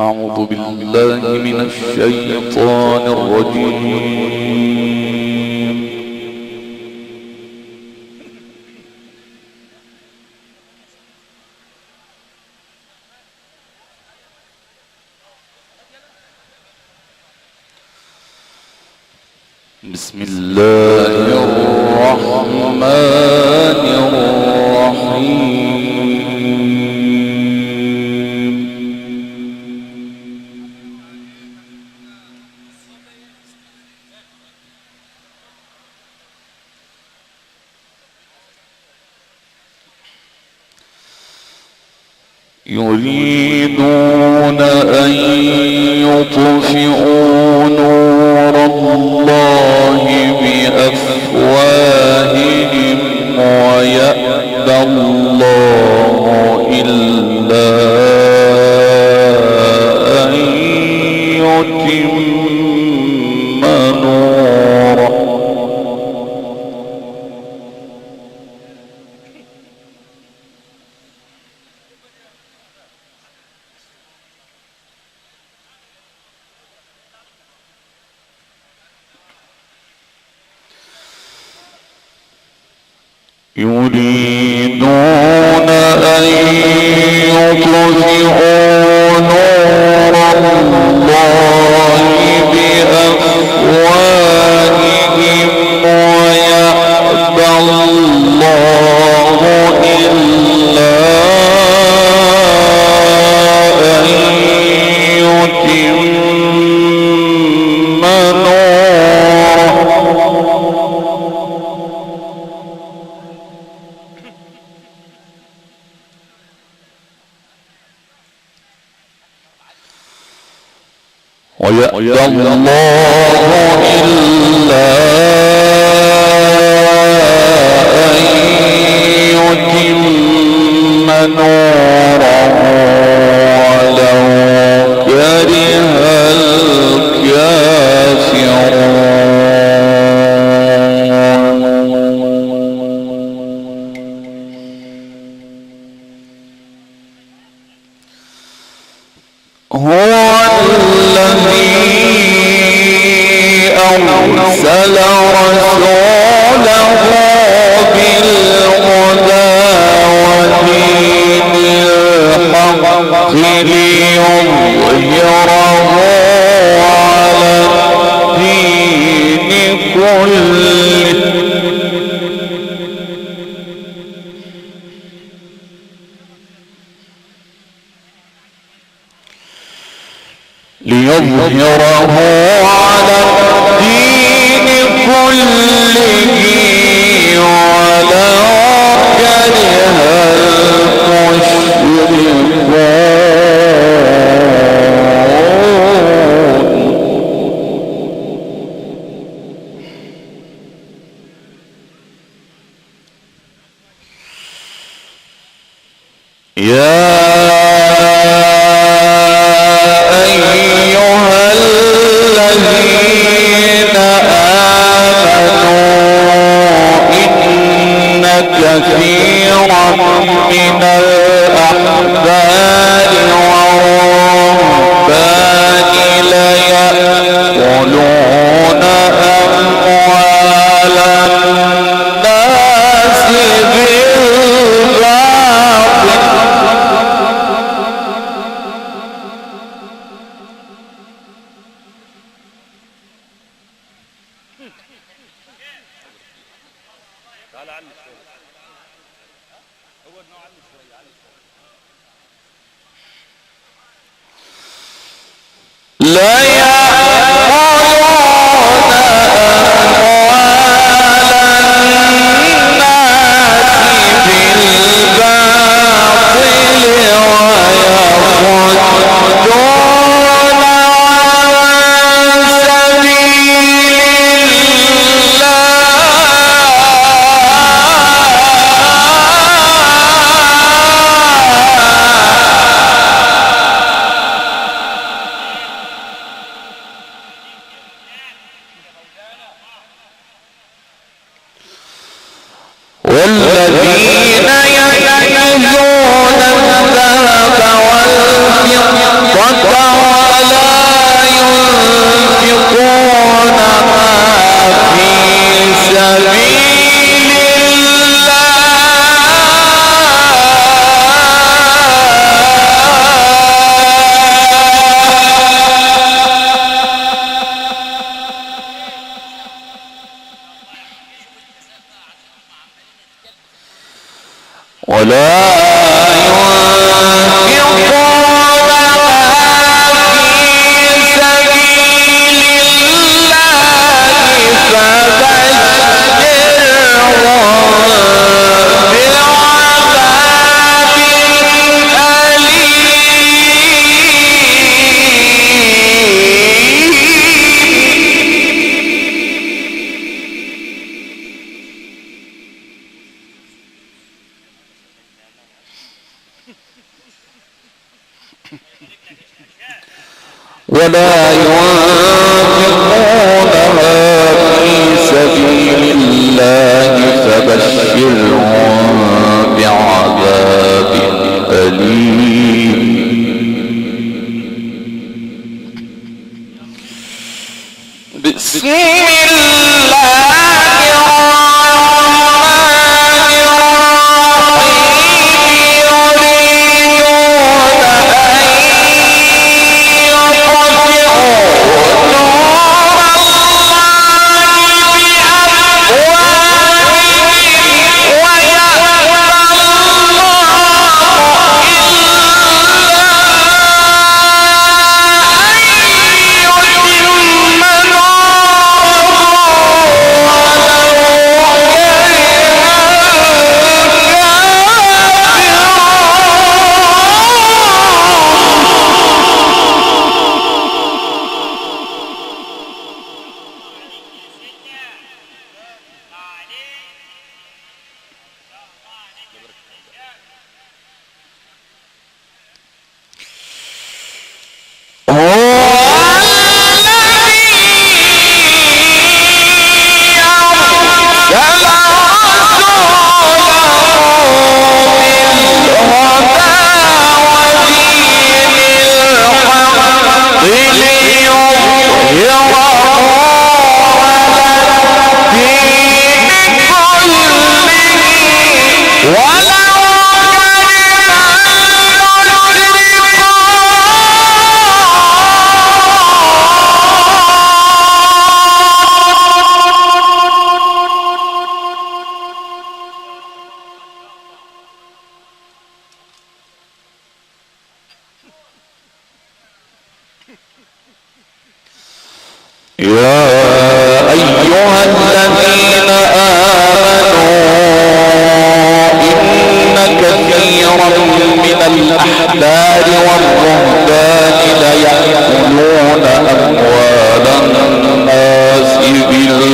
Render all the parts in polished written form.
أعوذ بالله من الشيطان الرجيم. بسم الله الرحمن الرحيم. يريدون أن يطفئوا نور الله بأفواههم ويأبى الله إلا أن يتم نوره. يريدون أن يطفئوا نور الله بأفواههم ويأبى الله إلا أن يتم نوره. ويأبى الله إلا أن يتم نوره ولو كره الكافرون. هو الذي أرسل رسوله بالهدى ودين الحق ليظهره على الدين كله على الدين كله ولو كره المشركون. يا كثيرا من الأحبار والرهبان ليأكلون أموال الناس بالباطل لا يأكلون أموال الناس بالباطل ويصدون عن سبيل الله. ولا ينفقونها في سبيل الله فبشرهم بعذاب أليم. بسم يا أيها الذين آمنوا إن كثيرا من الأحبار والرهبان ليأكلون أموال الناس بالباطل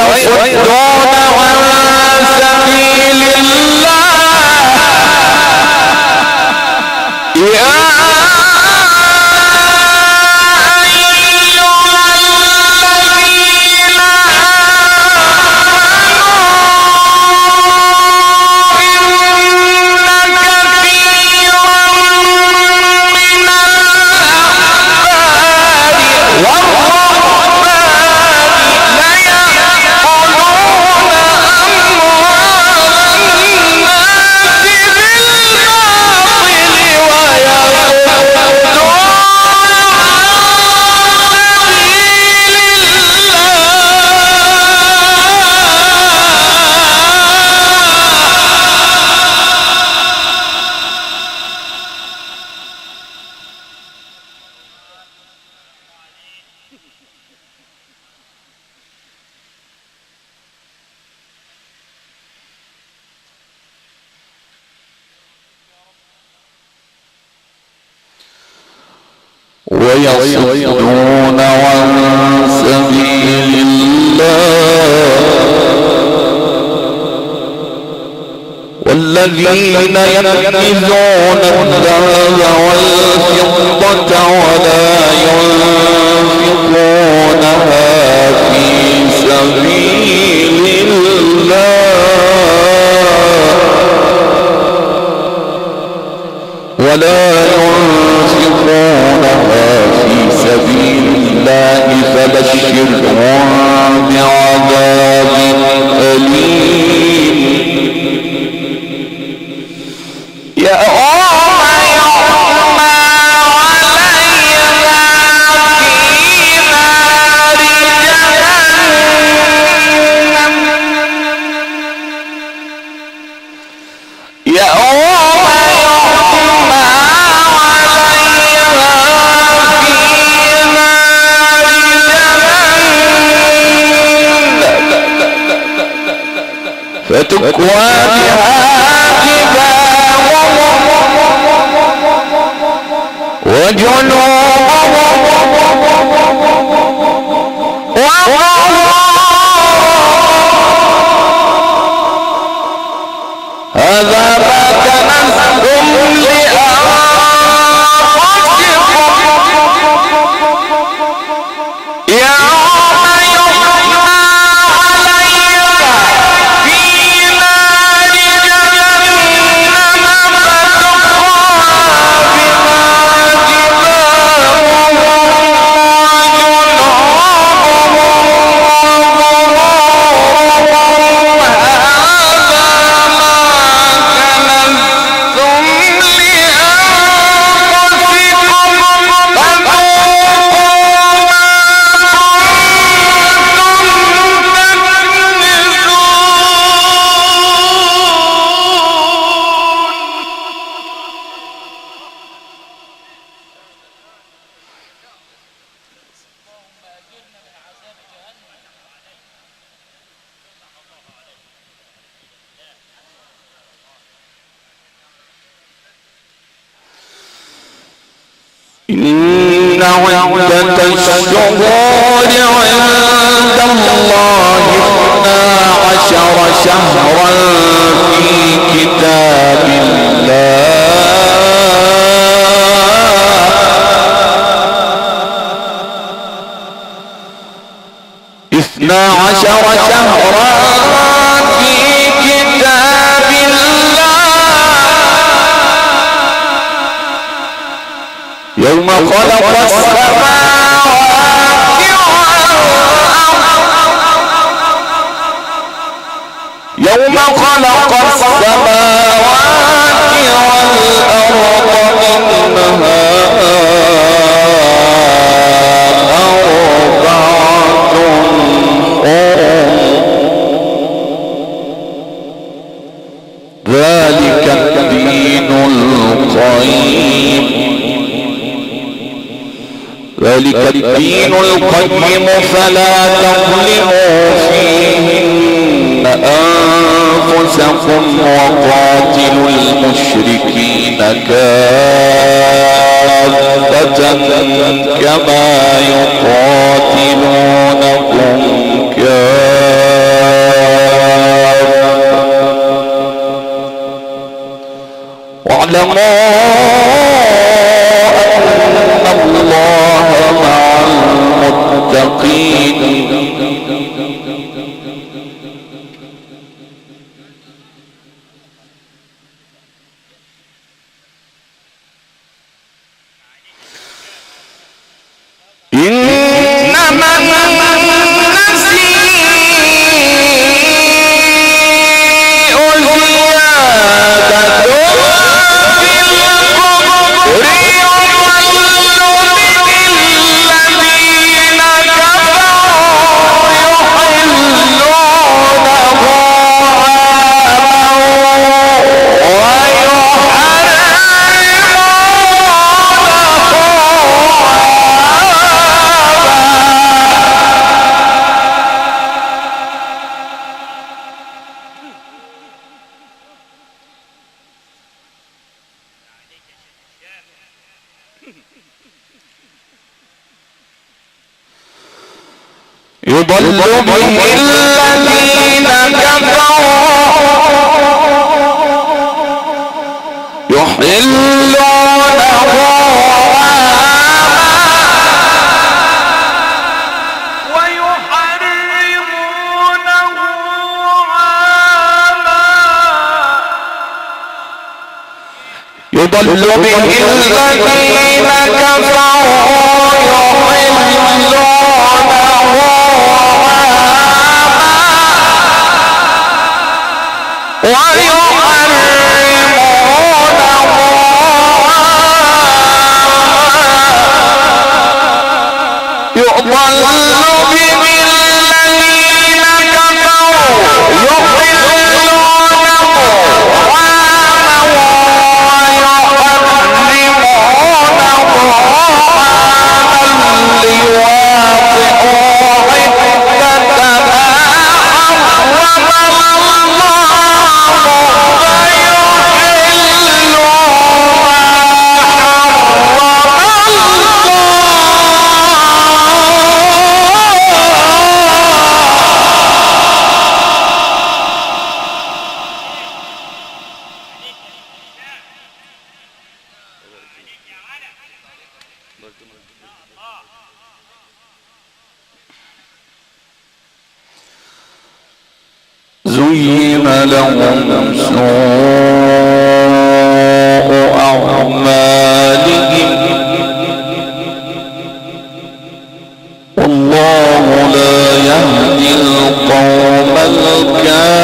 ويصدون عن سبيل الله. يا ويصدون عن سبيل الله والذين يكنزون الذهب والفضة ولا ينفقونها في سبيل الله فبشرهم بعذاب أليم. يا فتكوى بها جباههم وجنوبهم هذا ما كنزتم لأنفسكم يوم يحمى عليك في نار جهنم فتقوى إن عدة الشهور عند الله 12 شهرا في كتاب الله 12 شهرا في كتاب الله يوم خلق السماوات والأرض يوم خلق السماوات والأرض منها أربعة ذلك الدين القيم ذلك الدين القيم فلا تظلموا فيهن أنفسكم وقاتلوا المشركين كافة كما يقاتلونكم كافة واعلموا أن الله مع المتقين إنما النسيء زيادة في الكفر يضل به الذين كفروا يحلونه ويحرمونه عاما يضل به الذين كفروا يحلونه زين لهم سوء أعمالهم والله لا يهدي القوم الكافرين.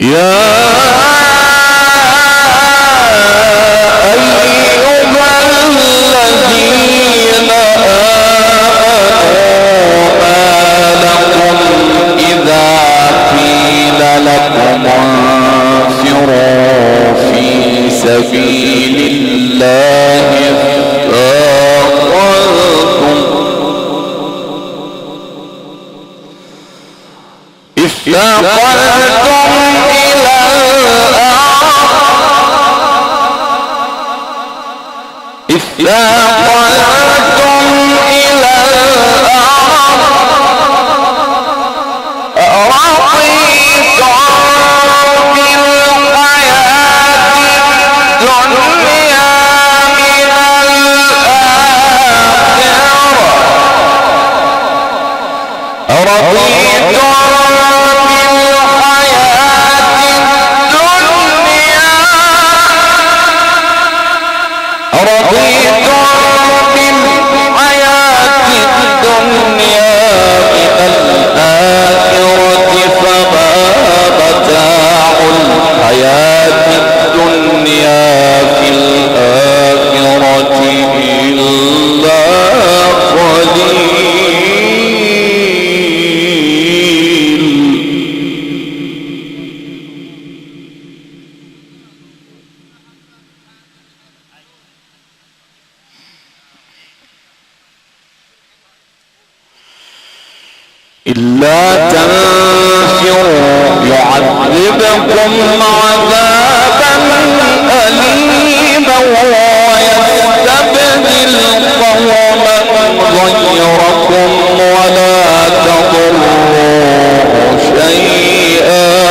يا سبيل الله افتقلتم إلى إلا تنفروا يعذبكم عذابا أليما ويستبدل قوما غيركم ولا تضروه شيئا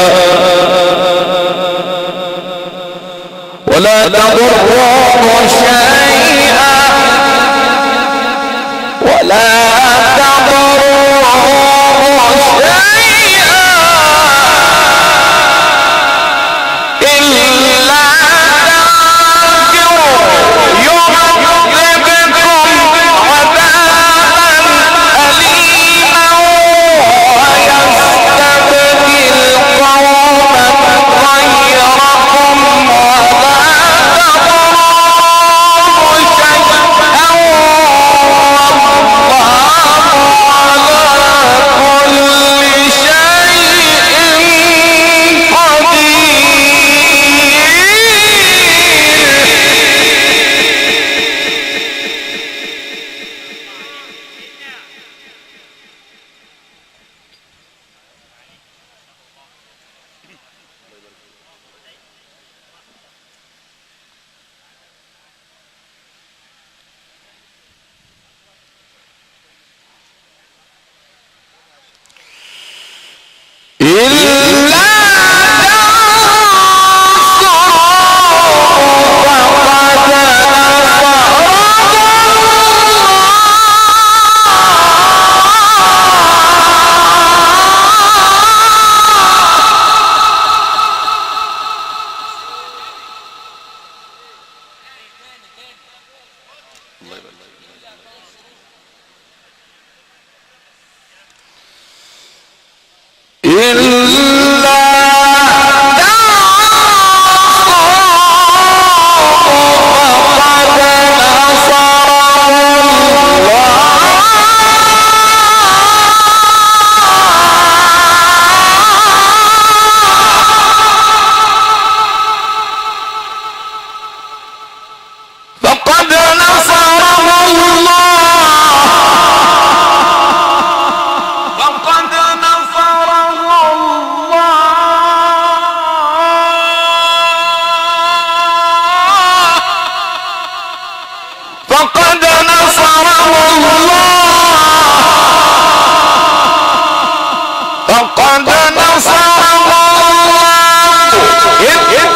إذ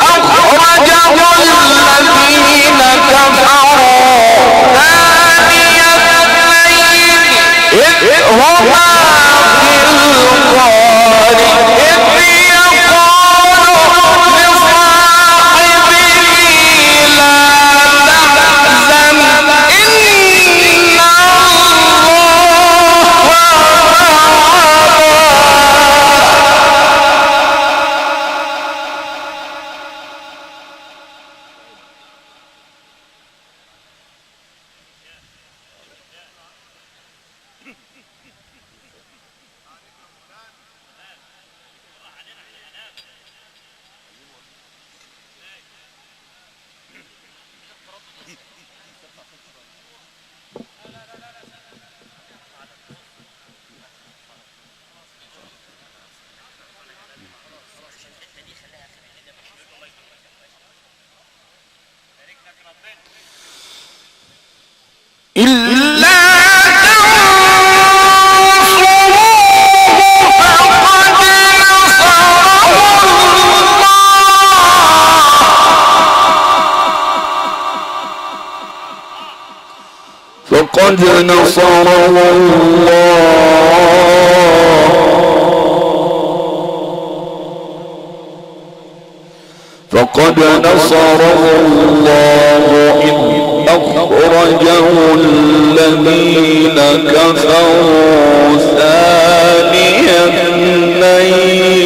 أخرجه الذين كفروا فقد نصره الله إذ أخرجه الذين كفروا ثاني اثنين إذ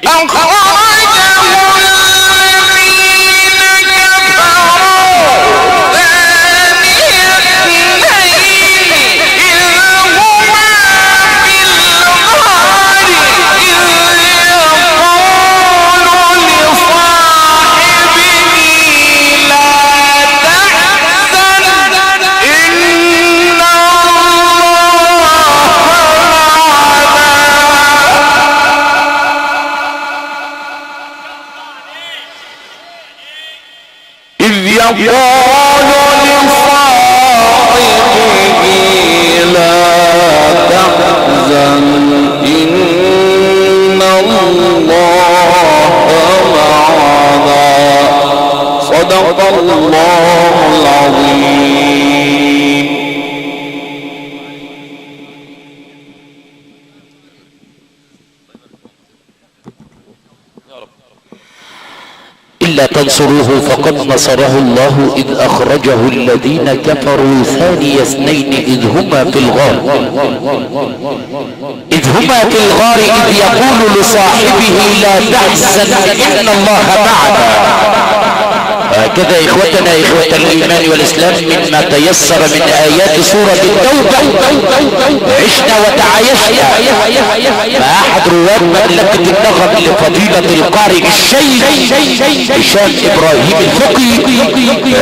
أخرجه الذين كفروا ثاني اثنين إذ هما في الغار إذ يقول لصاحبه لا تحزن إن يقول لصاحبه لا تحزن إن الله معنا صدق الله العظيم. إلا تنصروه فقد نصره الله إذ أخرجه الذين كفروا ثاني اثنين إذ هما في الغار إذ يقول لصاحبه لا تحزن إن الله معنا. هكذا إخوتنا إخوة الإيمان والإسلام مما تيسر من آيات سورة التوبة عشنا وتعايشنا مع أحد رواد مملكة النغم لفضيلة القارئ الشيخ هشام إبراهيم الفقي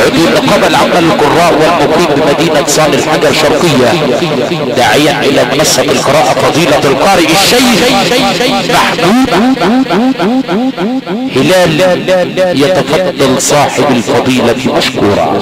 عضو النقابة العامة للقراء والمقيم بمدينة صالح الحجر الشرقية، داعيا إلى منصة القراءة فضيلة القارئ الشيخ محمود هلال. يتفضل صاحب الفضيلة مشكورا.